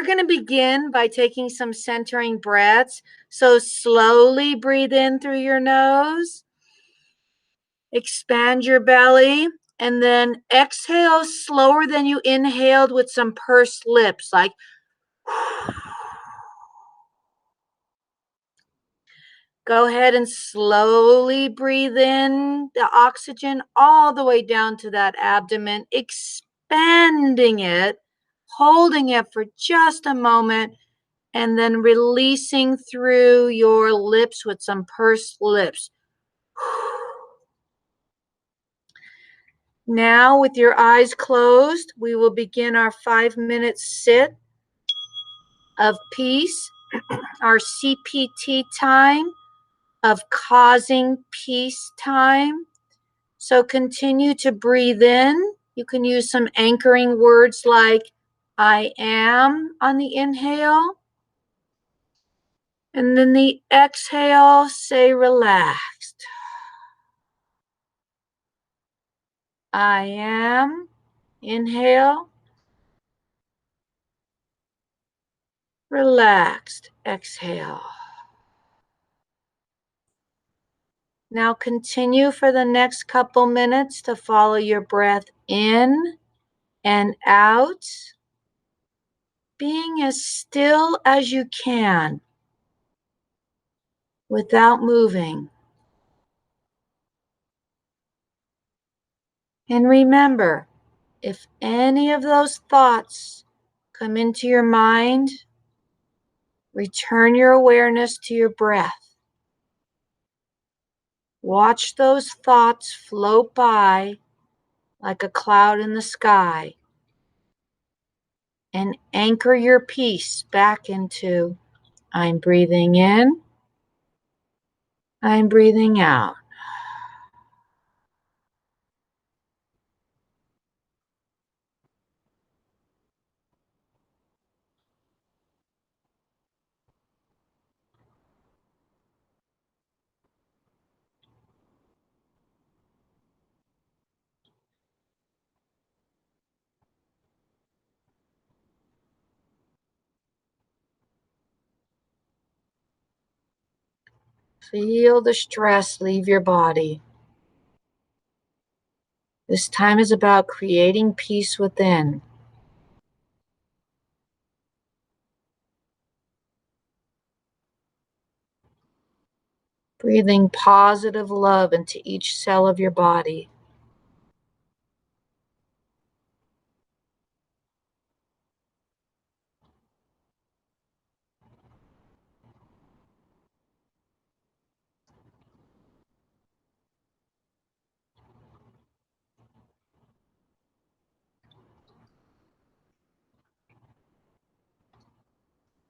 we're going to begin by taking some centering breaths. So slowly breathe in through your nose. Expand your belly. And then exhale slower than you inhaled with some pursed lips, like go ahead and slowly breathe in the oxygen all the way down to that abdomen, expanding it, holding it for just a moment, and then releasing through your lips with some pursed lips. Now, with your eyes closed, we will begin our 5-minute sit of peace, our CPT time of causing peace time. So continue to breathe in. You can use some anchoring words like I am on the inhale. And then the exhale, say relaxed. I am. Inhale. Relaxed. Exhale. Now continue for the next couple minutes to follow your breath in and out, being as still as you can without moving. And remember, if any of those thoughts come into your mind, return your awareness to your breath. Watch those thoughts float by like a cloud in the sky, and anchor your peace back into I'm breathing in, I'm breathing out. Feel the stress leave your body. This time is about creating peace within. Breathing positive love into each cell of your body.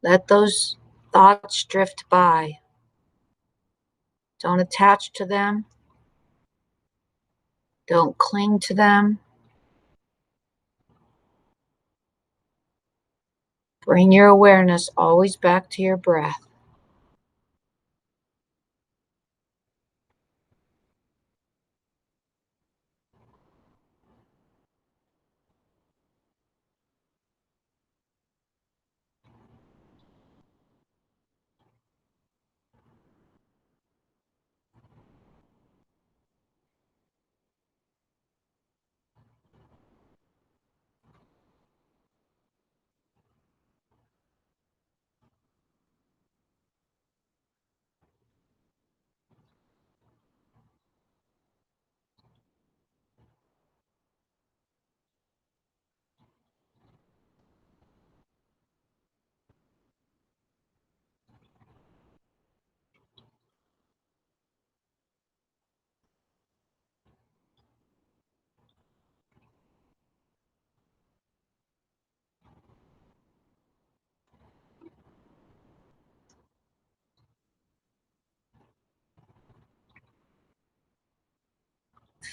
Let those thoughts drift by. Don't attach to them. Don't cling to them. Bring your awareness always back to your breath.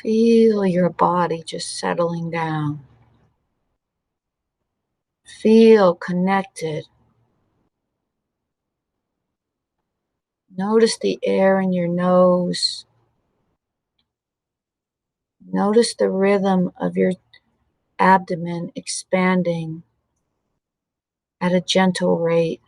Feel your body just settling down. Feel connected. Notice the air in your nose. Notice the rhythm of your abdomen expanding at a gentle rate.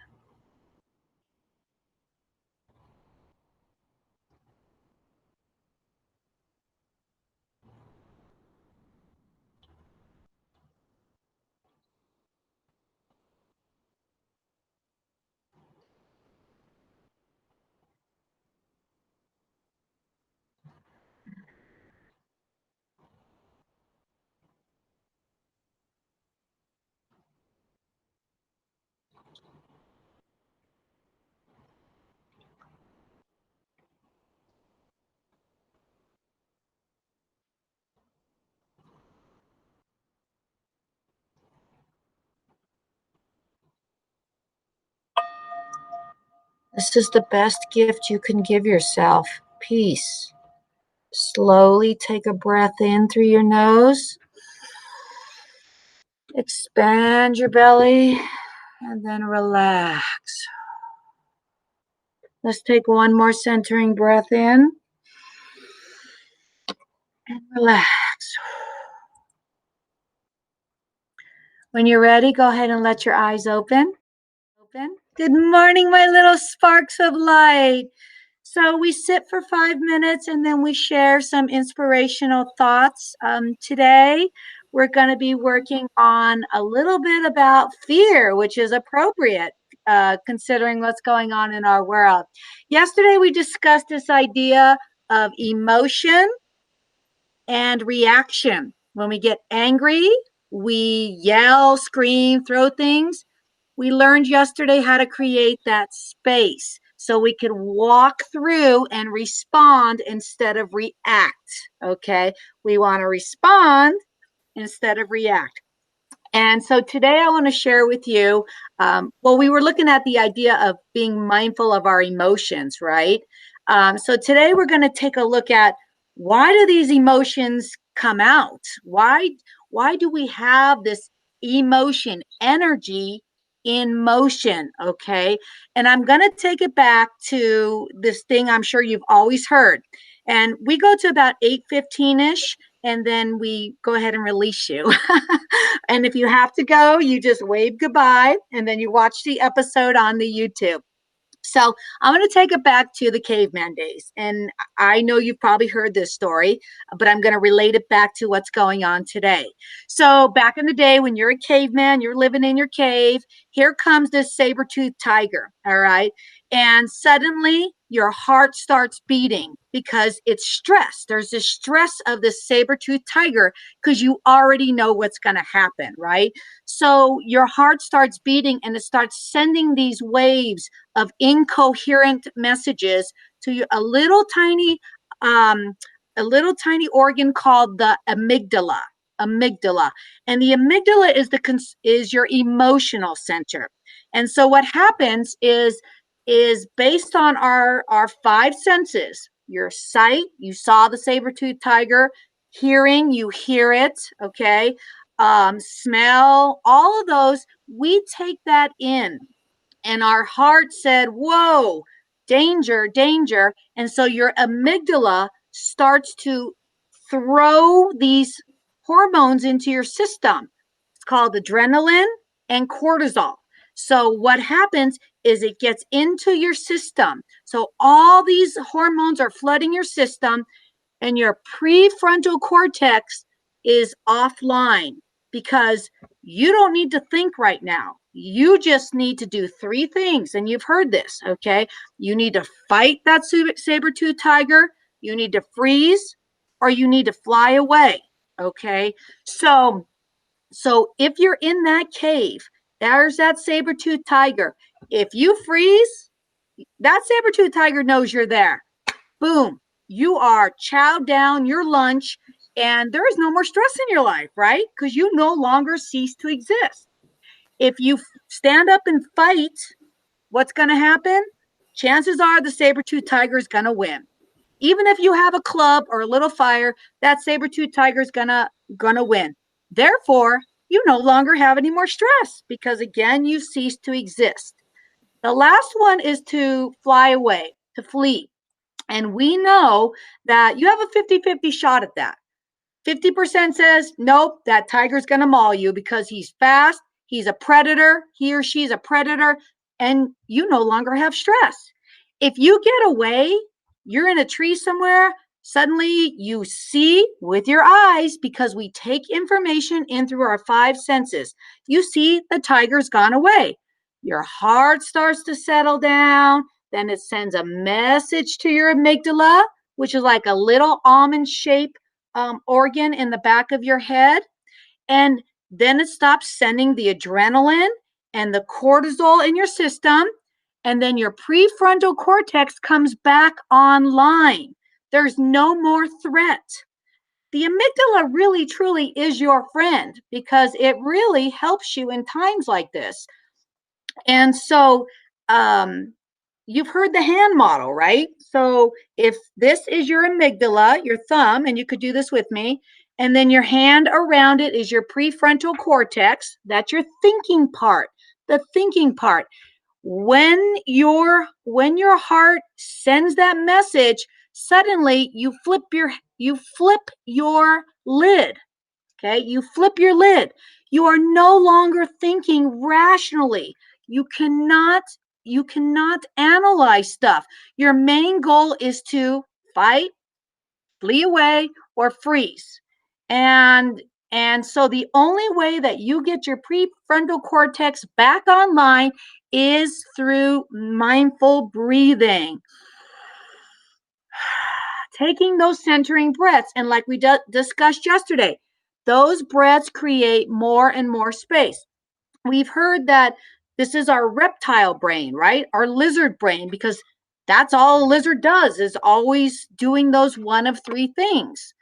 This is the best gift you can give yourself, peace. Slowly take a breath in through your nose. Expand your belly and then relax. Let's take one more centering breath in and relax. When you're ready, go ahead and let your eyes open. Good morning, my little sparks of light. So we sit for 5 minutes and then we share some inspirational thoughts. Today, we're going to be working on a little bit about fear, which is appropriate considering what's going on in our world. Yesterday, we discussed this idea of emotion and reaction. When we get angry, we yell, scream, throw things. We learned yesterday how to create that space so we could walk through and respond instead of react. Okay. We want to respond instead of react. And so today I want to share with you. Well, we were looking at the idea of being mindful of our emotions, right? So today we're going to take a look at why do these emotions come out? Why do we have this emotion, energy in motion? Okay. And I'm going to take it back to this thing I'm sure you've always heard. And we go to about 8:15ish and then we go ahead and release you. And if you have to go, you just wave goodbye and then you watch the episode on the YouTube. So I'm going to take it back to the caveman days. And I know you've probably heard this story, but I'm going to relate it back to what's going on today. So back in the day when you're a caveman, you're living in your cave, here comes this saber-toothed tiger, all right? And suddenly your heart starts beating because it's stress. There's this stress of this saber-toothed tiger because you already know what's going to happen, right? So your heart starts beating and it starts sending these waves of incoherent messages to um, a little tiny organ called the amygdala. And the amygdala is your emotional center. And so what happens is based on our five senses. Your sight, you saw the saber-toothed tiger. Hearing, you hear it, okay? Smell, all of those, we take that in and our heart said, whoa, danger, danger. And so your amygdala starts to throw these hormones into your system. It's called adrenaline and cortisol. So what happens is it gets into your system. So all these hormones are flooding your system and your prefrontal cortex is offline because you don't need to think right now. You just need to do three things. And you've heard this, okay? You need to fight that saber-toothed tiger, you need to freeze, or you need to fly away, okay? So if you're in that cave, there's that saber-toothed tiger. If you freeze, that saber-toothed tiger knows you're there. Boom, you are chowed down your lunch and there is no more stress in your life, right? Because you no longer cease to exist. If you stand up and fight, what's going to happen? Chances are the saber-toothed tiger is going to win. Even if you have a club or a little fire, that saber-toothed tiger is gonna win. Therefore, you no longer have any more stress because again, you cease to exist. The last one is to fly away, to flee. And we know that you have a 50-50 shot at that. 50% says, nope, that tiger's going to maul you because he's fast, he's a predator, he or she's a predator, and you no longer have stress. If you get away, you're in a tree somewhere, suddenly you see with your eyes, because we take information in through our five senses. You see the tiger's gone away. Your heart starts to settle down. Then it sends a message to your amygdala, which is like a little almond shaped organ in the back of your head. And then it stops sending the adrenaline and the cortisol in your system. And then your prefrontal cortex comes back online. There's no more threat. The amygdala really, truly is your friend because it really helps you in times like this. And so, you've heard the hand model, right? So if this is your amygdala, your thumb, and you could do this with me, and then your hand around it is your prefrontal cortex, that's your thinking part, the thinking part. When your heart sends that message, suddenly you flip your lid. Okay, you flip your lid. You are no longer thinking rationally. You cannot analyze stuff. Your main goal is to fight, flee away, or freeze. And so the only way that you get your prefrontal cortex back online is through mindful breathing. Taking those centering breaths. And like we discussed yesterday, those breaths create more and more space. We've heard that this is our reptile brain, right? Our lizard brain, because that's all a lizard does, is always doing those one of three things.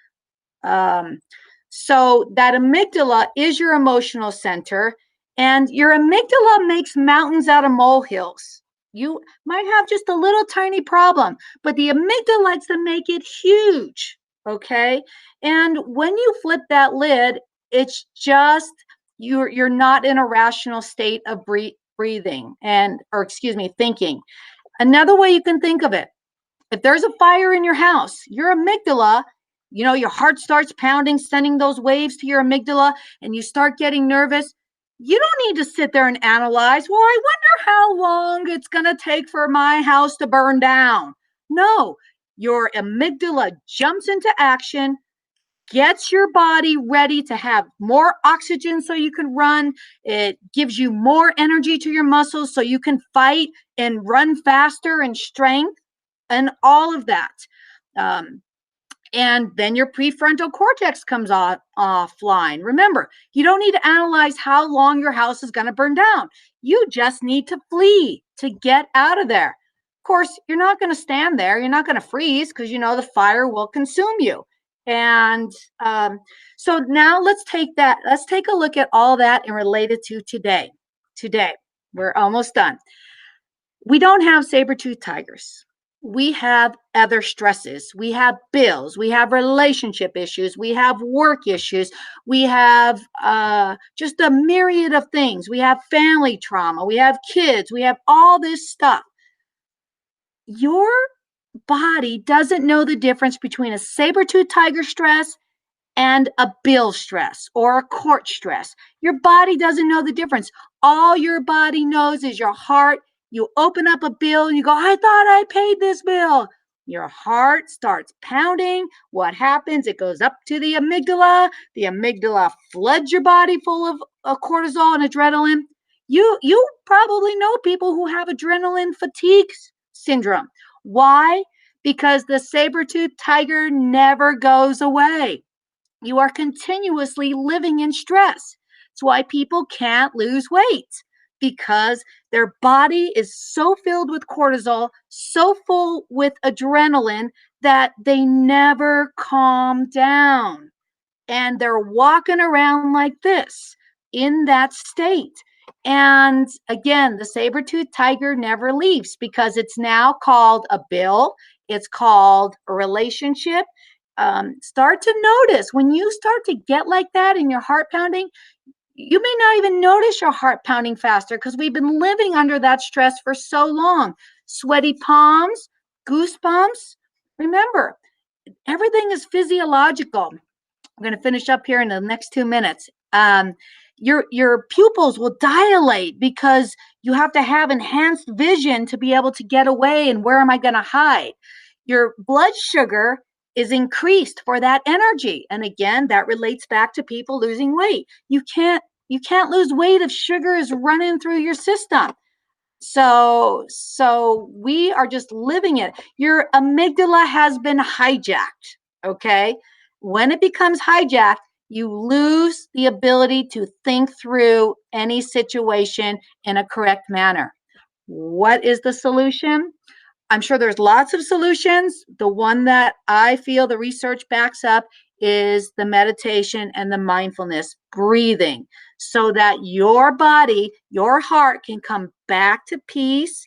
So that amygdala is your emotional center, and your amygdala makes mountains out of molehills. You might have just a little tiny problem, but the amygdala likes to make it huge. Okay. And when you flip that lid, it's just you're not in a rational state of breathing thinking. Another way you can think of it, if there's a fire in your house, your amygdala, your heart starts pounding, sending those waves to your amygdala, and you start getting nervous. You don't need to sit there and analyze, well, I wonder how long it's going to take for my house to burn down. No, your amygdala jumps into action, gets your body ready to have more oxygen so you can run. It gives you more energy to your muscles so you can fight and run faster and strength and all of that. And then your prefrontal cortex comes offline. Remember, you don't need to analyze how long your house is going to burn down. You just need to flee, to get out of there. Of course, you're not going to stand there. You're not going to freeze because the fire will consume you. And so now let's take a look at all that and relate it to today. Today, we're almost done. We don't have saber-toothed tigers. We have other stresses. We have bills. We have relationship issues. We have work issues. We have just a myriad of things. We have family trauma. We have kids. We have all this stuff. Your body doesn't know the difference between a saber-toothed tiger stress and a bill stress or a court stress. Your body doesn't know the difference. All your body knows is your heart. You open up a bill and you go, I thought I paid this bill. Your heart starts pounding. What happens? It goes up to the amygdala. The amygdala floods your body full of cortisol and adrenaline. You probably know people who have adrenaline fatigue syndrome. Why? Because the saber-toothed tiger never goes away. You are continuously living in stress. It's why people can't lose weight, because their body is so filled with cortisol, so full with adrenaline that they never calm down. And they're walking around like this in that state. And again, the saber-toothed tiger never leaves because it's now called a bill. It's called a relationship. Start to notice when you start to get like that and your heart pounding, you may not even notice your heart pounding faster because we've been living under that stress for so long. Sweaty palms, goosebumps. Remember, everything is physiological. I'm going to finish up here in the next 2 minutes. your pupils will dilate because you have to have enhanced vision to be able to get away, and where am I going to hide? Your blood sugar is increased for that energy. And again, that relates back to people losing weight. You can't lose weight if sugar is running through your system. So we are just living it. Your amygdala has been hijacked, okay? When it becomes hijacked, you lose the ability to think through any situation in a correct manner. What is the solution? I'm sure there's lots of solutions. The one that I feel the research backs up is the meditation and the mindfulness, breathing, so that your body, your heart can come back to peace,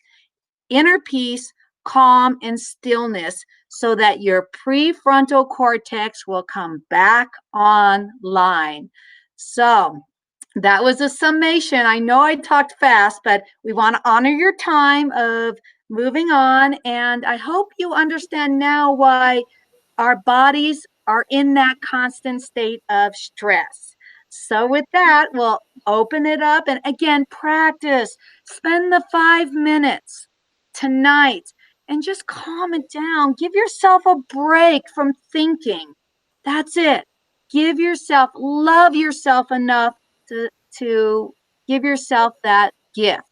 inner peace, calm, and stillness, so that your prefrontal cortex will come back online. So, that was a summation. I know I talked fast, but we want to honor your time of moving on. And I hope you understand now why our bodies are in that constant state of stress. So, with that, we'll open it up. And again, practice. Spend the 5 minutes tonight and just calm it down. Give yourself a break from thinking. That's it. Give yourself, love yourself enough to, to give yourself that gift.